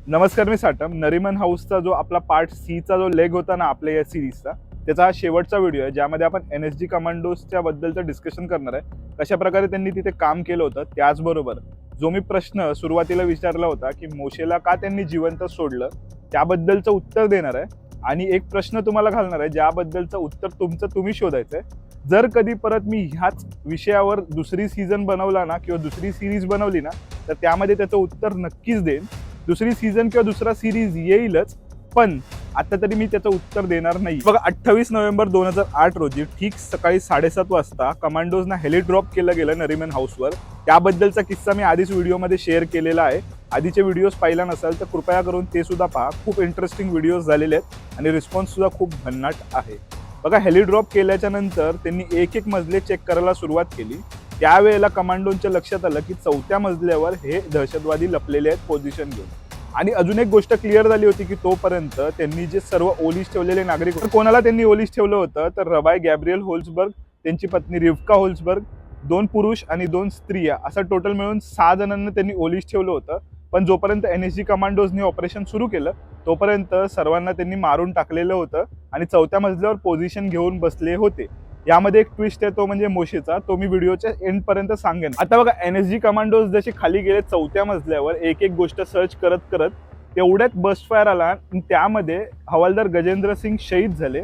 नमस्कार, मी साटम. नरिमन हाऊसचा जो आपला पार्ट सीचा जो लेग होता ना आपल्या या सिरीजचा, त्याचा हा शेवटचा व्हिडिओ आहे ज्यामध्ये आपण NSG कमांडोजच्या बद्दलचं डिस्कशन करणार आहे. कशा प्रकारे त्यांनी तिथे काम केलं होतं, त्याचबरोबर जो मी प्रश्न सुरुवातीला विचारला होता की मोशेला का त्यांनी जिवंत सोडलं, त्याबद्दलचं उत्तर देणार आहे. आणि एक प्रश्न तुम्हाला घालणार आहे ज्याबद्दलचं उत्तर तुमचं तुम्ही शोधायचं आहे. जर कधी परत मी ह्याच विषयावर दुसरी सीझन बनवला ना किंवा दुसरी सिरीज बनवली ना, तर त्यामध्ये त्याचं उत्तर नक्कीच देईन. दुसरी सीझन किंवा दुसरा सिरीज येईलच, पण आता तरी मी त्याचं उत्तर देणार नाही. बघा, 28 नोव्हेंबर 2008 रोजी ठीक सकाळी 7:30 वाजता कमांडोजना हेली ड्रॉप केलं गेलं नरिमन हाऊसवर. त्याबद्दलचा किस्सा मी आधीच व्हिडिओमध्ये शेअर केलेला आहे. आधीचे व्हिडिओज पाहिला नसाल तर कृपया करून ते सुद्धा पहा. खूप इंटरेस्टिंग व्हिडिओज झालेले आहेत आणि रिस्पॉन्स सुद्धा खूप भन्नाट आहे. बघा, हेली ड्रॉप केल्याच्या नंतर त्यांनी एक एक मजले चेक करायला सुरुवात केली. त्यावेळेला कमांडोंच्या लक्षात आलं की 4थ्या मजल्यावर हे दहशतवादी लपलेले आहेत पोझिशन घेऊन. आणि अजून एक गोष्ट क्लिअर झाली होती की तोपर्यंत त्यांनी जे सर्व ओलीस ठेवलेले नागरिक, कोणाला त्यांनी ओलीस ठेवलं होतं तर रबाय गॅब्रिएल होल्सबर्ग, त्यांची पत्नी रिव्का होल्सबर्ग, 2 पुरुष आणि 2 स्त्रिया, असं टोटल मिळून 6 जणांना त्यांनी ओलीस ठेवलं होतं. पण जोपर्यंत NSG कमांडोजनी ऑपरेशन सुरू केलं तोपर्यंत सर्वांना त्यांनी मारून टाकलेलं होतं आणि 4थ्या मजल्यावर पोझिशन घेऊन बसले होते. यामध्ये एक ट्विस्ट आहे, तो म्हणजे मोशेचा. तो मी व्हिडिओच्या एंड पर्यंत सांगेन. आता बघा, NSG कमांडोज जसे खाली गेले 4थ्या मजल्यावर एक एक गोष्ट सर्च करत करत, तेवढ्यात बस्ट फायर आला आणि त्यामध्ये हवालदार गजेंद्र सिंग शहीद झाले.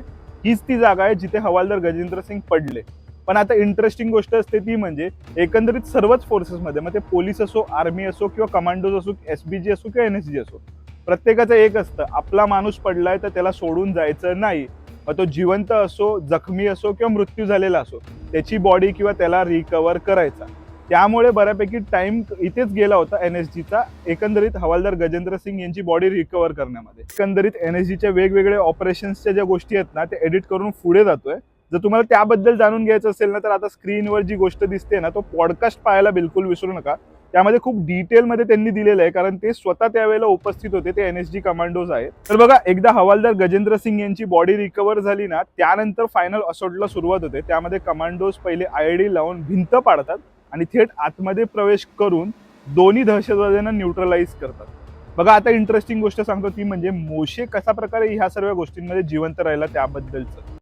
हीच ती जागा आहे जिथे हवालदार गजेंद्र सिंग पडले. पण आता इंटरेस्टिंग गोष्ट असते ती म्हणजे एकंदरीत सर्वच फोर्सेसमध्ये, मग ते पोलीस असो, आर्मी असो किंवा कमांडोज असो, SBG असो किंवा NSG असो, प्रत्येकाचं एक असतं, आपला माणूस पडलाय तर त्याला सोडून जायचं नाही. मग तो जिवंत असो, जखमी असो किंवा मृत्यू झालेला असो, त्याची बॉडी किंवा त्याला रिकवर करायचा. त्यामुळे बऱ्यापैकी टाइम इथेच गेला होता NSGचा एकंदरीत हवालदार गजेंद्र सिंग यांची बॉडी रिकवर करण्यामध्ये. एकंदरीत NSGच्या वेगवेगळे ऑपरेशन्सच्या ज्या गोष्टी आहेत ना, ते एडिट करून पुढे जातोय. जर तुम्हाला त्याबद्दल जाणून घ्यायचं असेल ना, तर आता स्क्रीनवर जी गोष्ट दिसते ना, तो पॉडकास्ट पाहायला बिलकुल विसरू नका. त्यामध्ये खूप डिटेलमध्ये त्यांनी दिलेलं आहे, कारण ते स्वतः त्यावेळेला उपस्थित होते. ते NSG कमांडोज आहेत. तर बघा, एकदा हवालदार गजेंद्र सिंग यांची बॉडी रिकवर झाली ना, त्यानंतर फायनल असॉल्टला सुरुवात होते. त्यामध्ये कमांडोज पहिले IED लावून भिंत पाडतात आणि थेट आतमध्ये प्रवेश करून दोन्ही दहशतवाद्यांना न्यूट्रलाइज करतात. बघा, आता इंटरेस्टिंग गोष्ट सांगतो ती म्हणजे मोशे कशा प्रकारे ह्या सर्व गोष्टींमध्ये जिवंत राहिला त्याबद्दलचं.